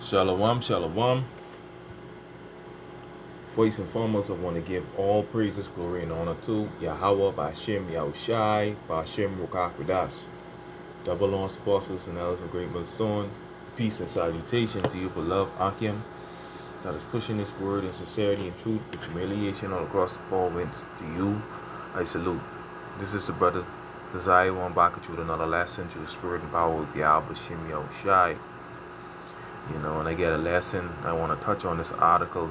Shalom, shalom. First and foremost, I want to give all praises, glory, and honor to Yahweh, Bashem, Yahushai, Bashem, Rukakwadash, double lawns apostles and elders of Great Millstone. Peace and salutation to you, beloved Akim, that is pushing this word in sincerity and truth with humiliation all across the four winds. To you, I salute. This is the brother Desire one back at you with another lesson to the spirit and power of Yahweh, Bashem, Yahushai. And I get a lesson. I want to touch on this article,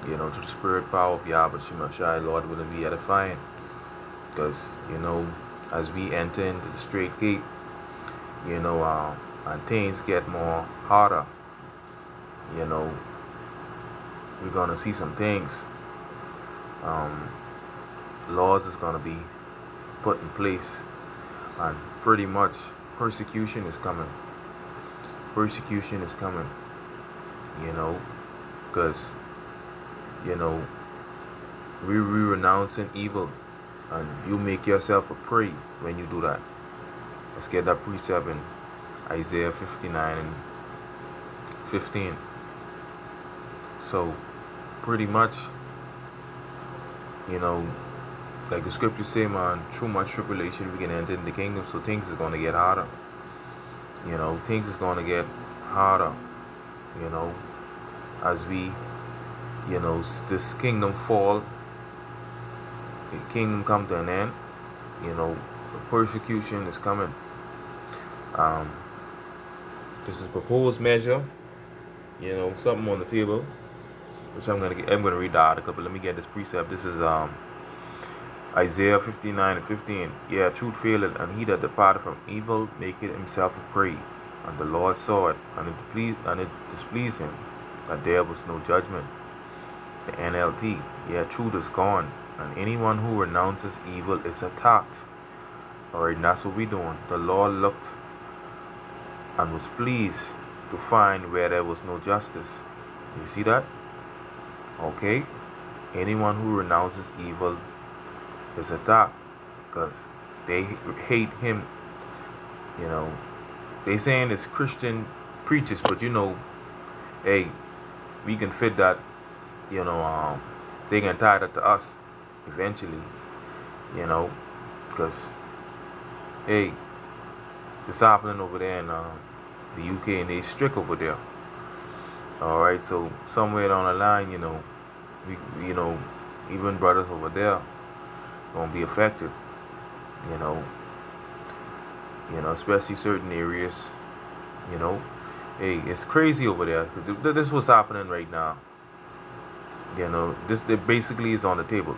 to the spirit power of Yahweh Shai, Lord, will be edifying. Because, as we enter into the straight gate, and things get more harder, we're going to see some things. Laws is going to be put in place, and pretty much persecution is coming. Persecution is coming, because, we renouncing evil, and you make yourself a prey when you do that. Let's get that precept in Isaiah 59 and 15. So, pretty much, like the scriptures say, man, through much tribulation we can enter in the kingdom. So things is going to get harder. Things is going to get harder. As we, this kingdom fall, the kingdom come to an end. The persecution is coming. This is a proposed measure. Something on the table, which I'm gonna read the article, but let me get this precept. This is Isaiah 59 and 15. Yeah, truth faileth, and he that departed from evil maketh himself a prey. And the Lord saw it, and it displeased him that there was no judgment. The NLT. Yeah, truth is gone, and anyone who renounces evil is attacked. Alright, and that's what we're doing. The Lord looked and was pleased to find where there was no justice. You see that? Okay? Anyone who renounces evil is attacked, because they hate him. They saying it's Christian preachers, but hey, we can fit that. They can tie that to us eventually. Because hey, it's happening over there in the UK, and they strict over there. All right, so somewhere down the line, we, even brothers over there gonna be affected. Especially certain areas. Hey, it's crazy over there. This is what's happening right now. This basically is on the table.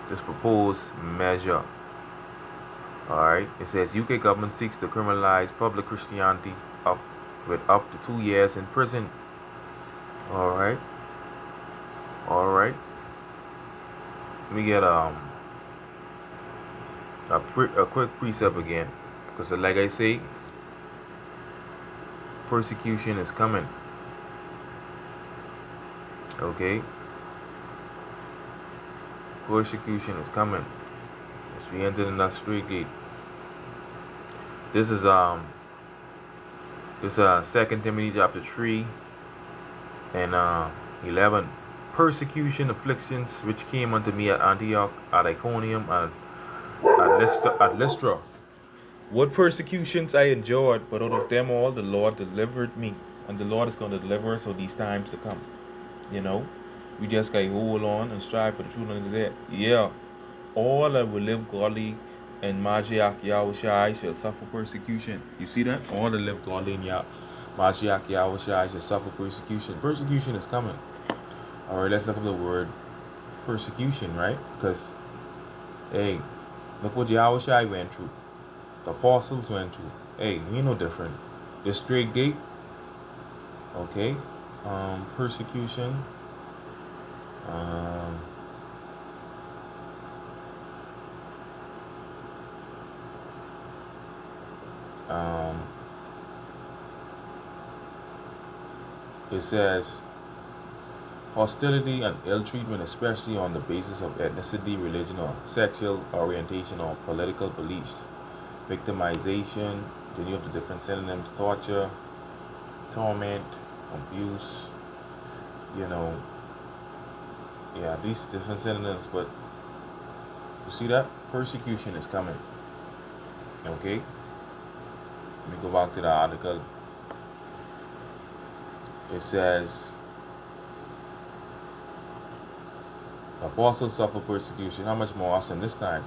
This proposed measure. Alright, it says UK government seeks to criminalize public Christianity with up to 2 years in prison. Alright. Let me get a quick precept again, because like I say, persecution is coming. Okay, persecution is coming as we enter in that straight gate. This is 2 Timothy chapter 3 and 11. Persecution, afflictions, which came unto me at Antioch, at Iconium, and at Lystra. What persecutions I endured, but out of them all the Lord delivered me. And the Lord is going to deliver us of these times to come. We just gotta hold on and strive for the truth unto death. Yeah, all that will live godly and Mashiach Yahushai shall suffer persecution. You see that? All that live godly in Mashiach Yahushai shall suffer persecution. Persecution is coming. Alright, let's look up the word persecution, right? Because, hey, look what Yahushai went through. The apostles went through. Hey, we no different. The straight gate. Okay. Persecution. It says hostility and ill treatment, especially on the basis of ethnicity, religion, or sexual orientation or political beliefs. victimization. Then you have the different synonyms: torture, torment, abuse. You know, yeah, these different synonyms. But you see that persecution is coming. Okay, let me go back to the article. It says apostles suffer persecution. How much more awesome this time?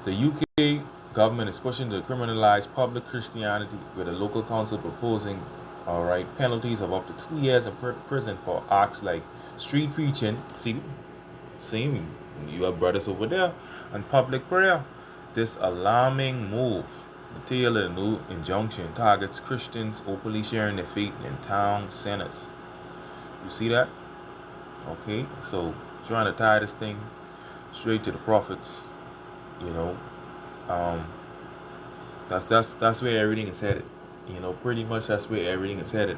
The UK government is pushing to criminalize public Christianity, with a local council proposing, penalties of up to 2 years in prison for acts like street preaching. See, you have brothers over there, and public prayer. This alarming move, the tail of the new injunction, targets Christians openly sharing their faith in town centers. You see that? Okay, so trying to tie this thing straight to the prophets. You know, um, that's where everything is headed. Pretty much that's where everything is headed.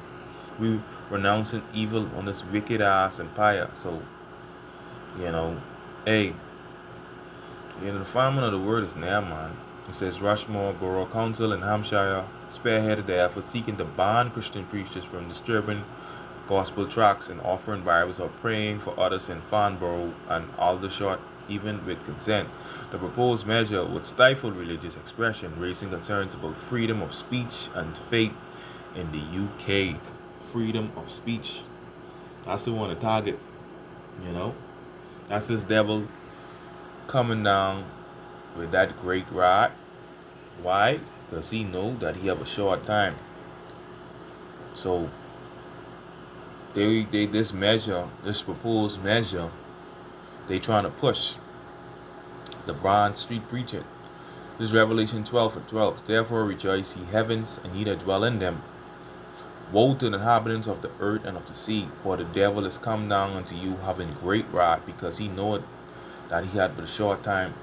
We renouncing evil on this wicked ass empire. So, you know, hey, the fireman of the word is now, man. It says Rushmore Borough Council in Hampshire spearheaded the effort seeking to ban Christian preachers from disturbing gospel tracts and offering Bibles or praying for others in Farnborough and Aldershot, even with consent. The proposed measure would stifle religious expression, raising concerns about freedom of speech and faith in the UK. Freedom of speech. That's the one to target. That's this devil coming down with that great rod. Why? Because he know that he have a short time. So this proposed measure, they trying to push the bond street preaching. This is Revelation 12:12. Therefore rejoice, ye heavens, and ye that dwell in them. Woe to the inhabitants of the earth and of the sea, for the devil is come down unto you having great wrath, because he knoweth that he had but a short time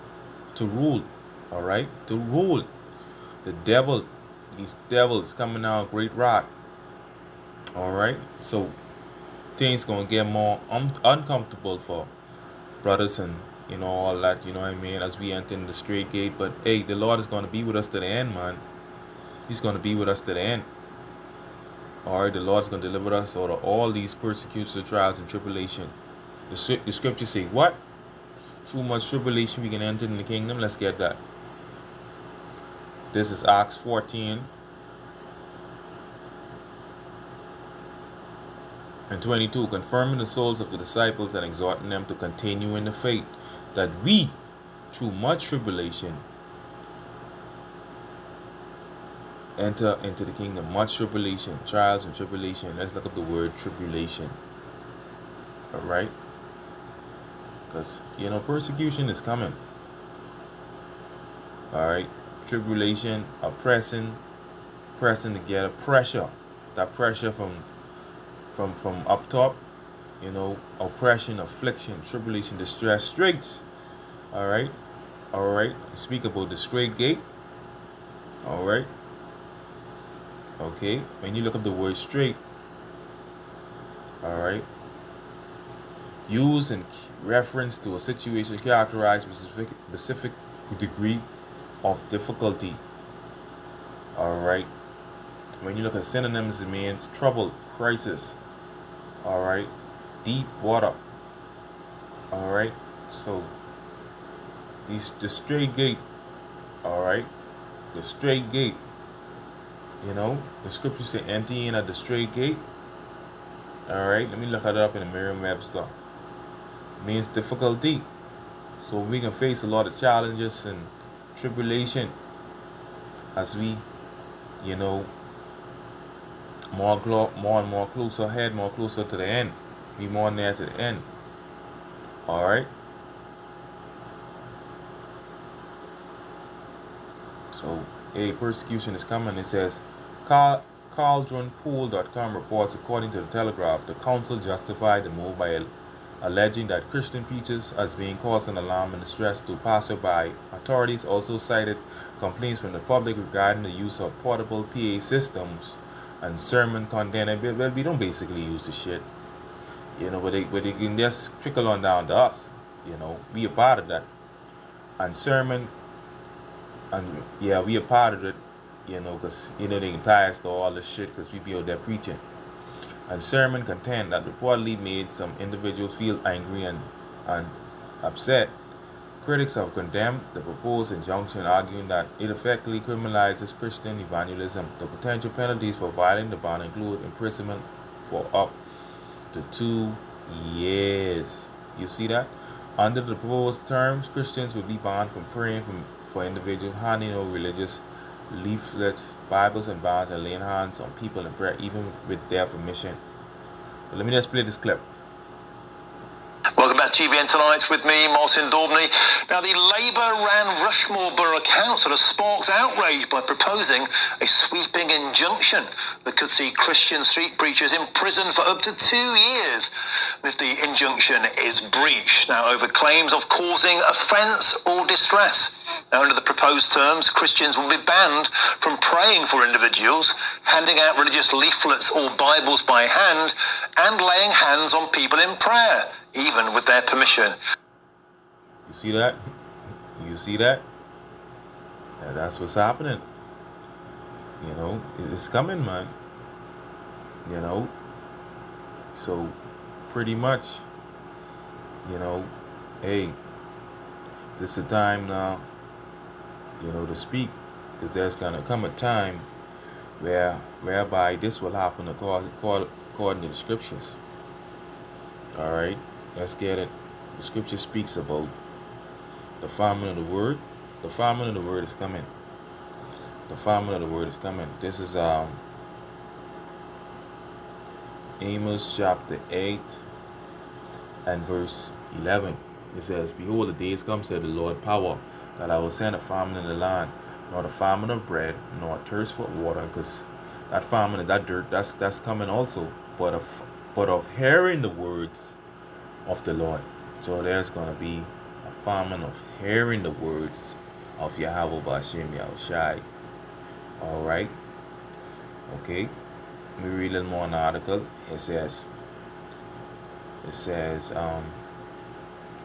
to rule. Alright? To rule. The devil, these devils coming down great wrath. Alright? So things gonna get more uncomfortable for brothers and all that, what I mean, as we enter in the straight gate. But hey, the Lord is gonna be with us to the end, man. He's gonna be with us to the end. Alright, the Lord's gonna deliver us out of all these persecutions, trials, and tribulation. The scriptures say what? Through much tribulation we can enter in the kingdom. Let's get that. This is Acts 14 and 22, confirming the souls of the disciples and exhorting them to continue in the faith, that we, through much tribulation, enter into the kingdom. Much tribulation, trials and tribulation. Let's look up the word tribulation. Alright? Because, persecution is coming. Alright? Tribulation, oppressing, pressing together, pressure. That pressure from up top, oppression, affliction, tribulation, distress, straits. Alright? Speak about the straight gate. Alright? Okay, when you look up the word straight, alright, use in reference to a situation characterized with a specific degree of difficulty. Alright, when you look at synonyms, it means trouble, crisis. Alright, deep water. Alright, so the straight gate. Alright, the straight gate. The scriptures say enter in at the straight gate. Alright, let me look it up in the Merriam-Webster. It means difficulty. So we can face a lot of challenges and tribulation as we, more and more closer ahead, more closer to the end. Be more near to the end. Alright. So, persecution is coming. It says, CauldronPool.com reports, according to the Telegraph, the council justified the move by alleging that Christian preachers as being causing alarm and distress to passerby. Authorities also cited complaints from the public regarding the use of portable PA systems and sermon content. Well, we don't basically use the shit, but they can just trickle on down to us, be a part of that. And sermon And yeah, we a part of it, because they can tie us to all this shit because we be out there preaching. And sermon content that reportedly made some individuals feel angry and upset. Critics have condemned the proposed injunction, arguing that it effectively criminalizes Christian evangelism. The potential penalties for violating the ban include imprisonment for up to 2 years. You see that? Under the proposed terms, Christians would be banned from praying for individuals, handing over religious leaflets, Bibles, and bonds, and laying hands on people in prayer, even with their permission. But let me just play this clip. Welcome back to GBN Tonight with me, Martin Daubney. Now, the Labour-ran Rushmore Borough Council has sparked outrage by proposing a sweeping injunction that could see Christian street preachers imprisoned for up to 2 years if the injunction is breached. Now, over claims of causing offence or distress. Now, under the proposed terms, Christians will be banned from praying for individuals, handing out religious leaflets or Bibles by hand, and laying hands on people in prayer, even with their permission. You see that? You see that? Yeah, that's what's happening. It's coming, man. So pretty much, hey, this is the time now, to speak, because there's gonna come a time whereby this will happen according to the scriptures. All right, let's get it. The scripture speaks about the famine of the word. The famine of the word is coming. The famine of the word is coming. This is Amos chapter 8 and verse 11. It says, "Behold, the days come, said the Lord power, that I will send a famine in the land, not a famine of bread, nor a thirst for water," because that famine and that dirt, that's coming also, but of hearing the words of the Lord. So there's gonna be a famine of hearing the words of Yahweh B'Hashem Yahushai. All right. Okay. Let me read a little more in the article. It says,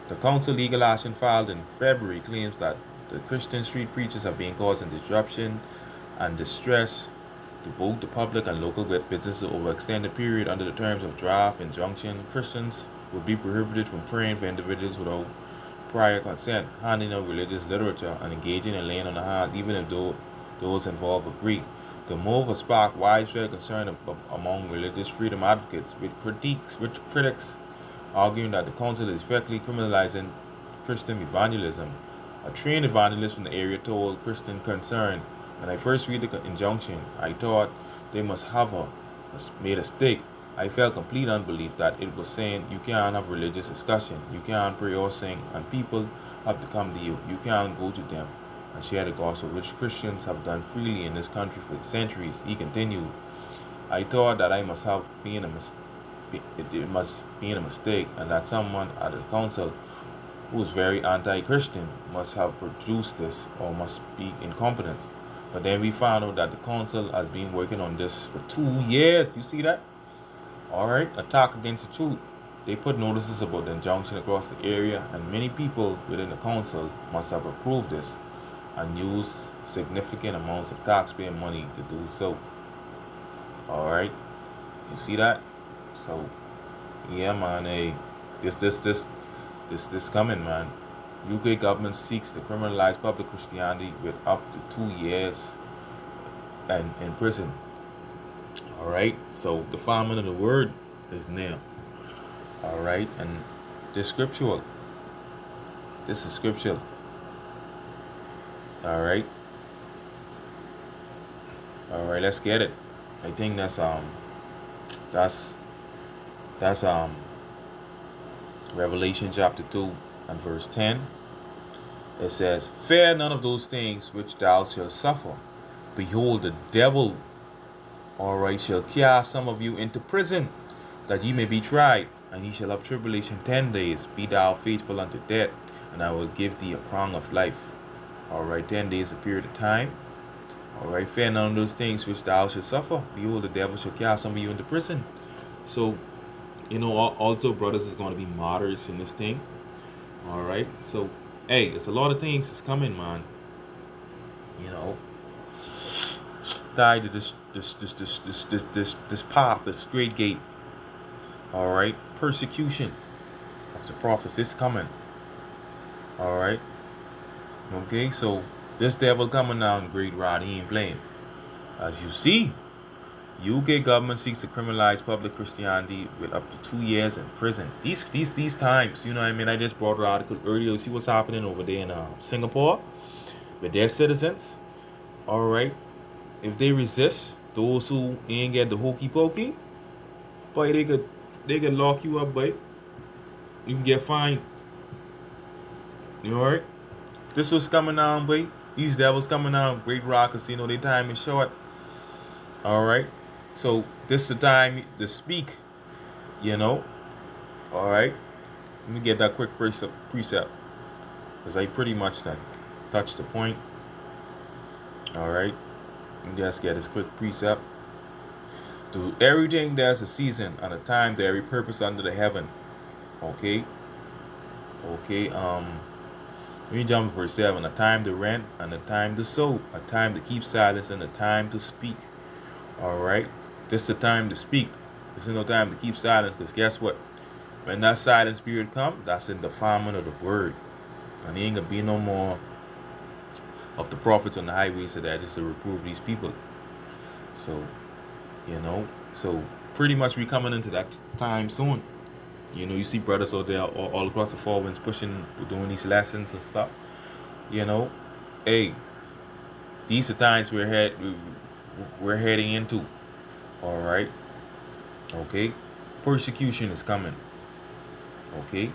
the council legal action filed in February claims that the Christian street preachers are being causing disruption and distress to both the public and local businesses over extended period. Under the terms of draft injunction, Christians will be prohibited from praying for individuals without prior consent, handing out religious literature, and engaging in laying on the hands, even if those involved agree. The move has sparked widespread concern among religious freedom advocates, with critics arguing that the council is effectively criminalizing Christian evangelism. A trained evangelist from the area told Christian Concern, "When I first read the injunction, I thought they must have made a mistake. I felt complete unbelief that it was saying you can't have religious discussion, you can't pray or sing, and people have to come to you. You can't go to them and share the gospel, which Christians have done freely in this country for centuries." He continued, "I thought that I must have been it must be a mistake, and that someone at the council who is very anti-Christian must have produced this, or must be incompetent. But then we found out that the council has been working on this for 2 years. You see that? All right, attack against the truth. They put notices about the injunction across the area, and many people within the council must have approved this and used significant amounts of taxpayer money to do so. All right, you see that? So, yeah, man. Hey, this coming, man. UK government seeks to criminalize public Christianity with up to 2 years and in prison. All right. So the famine of the word is near. All right, and this scriptural. This is scriptural. All right. All right. Let's get it. I think that's Revelation chapter 2 and verse 10. It says, "Fear none of those things which thou shalt suffer. Behold, the devil, all right, shall cast some of you into prison, that ye may be tried, and ye shall have tribulation 10 days. Be thou faithful unto death, and I will give thee a crown of life." All right, 10 days is a period of time. All right, fear none of those things which thou shalt suffer. Behold, the devil shall cast some of you into prison. So, also, brothers, is going to be martyrs in this thing. All right, so hey, it's a lot of things that's coming, man. You know, died to this path, this great gate. All right, persecution of the prophets is coming. All right, okay. So this devil coming now in great rod, he ain't playing. As you see, UK government seeks to criminalize public Christianity with up to 2 years in prison. These times, you know what I mean? I just brought an article earlier. You see what's happening over there in Singapore with their citizens. All right, if they resist, those who ain't get the hokey pokey, boy, they could lock you up, boy. You can get fined. You alright? This was coming down, boy. These devils coming down. Great Rock Casino. Their time is short. All right. So this is the time to speak. You know. All right. Let me get that quick precept, because I pretty much touched the point. All right. Let me just get this quick precept. To everything there's a season and a time to every purpose under the heaven. Okay. Okay. Let me jump to verse 7. A time to rent and a time to sow. A time to keep silence and a time to speak. Alright? This is the time to speak. This is no time to keep silence, because guess what? When that silence period comes, that's in the defilement of the word. And there ain't gonna be no more of the prophets on the highways of that, just to reprove these people. So, you know, so pretty much we coming into that time soon. You know, you see brothers out there all across the four winds pushing, doing these lessons and stuff. You know, hey, these are times we're heading into. All right, okay. Persecution is coming. Okay,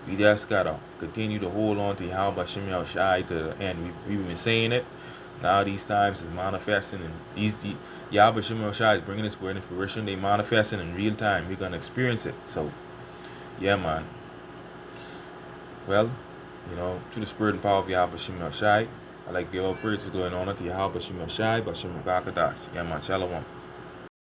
we just gotta continue to hold on to Yahweh Shem Shai to the end. We've been saying it. Now these times is manifesting, and Yahweh Shem Shai is bringing this word in fruition. They manifesting in real time. We're gonna experience it. So. Yeah, man. Well, you know, through the spirit and power of Yahweh Shem Shai, I like to give all praises going on to Yahweh Shem Shai, Bashem Gakadash. Yeah, man. Shalom.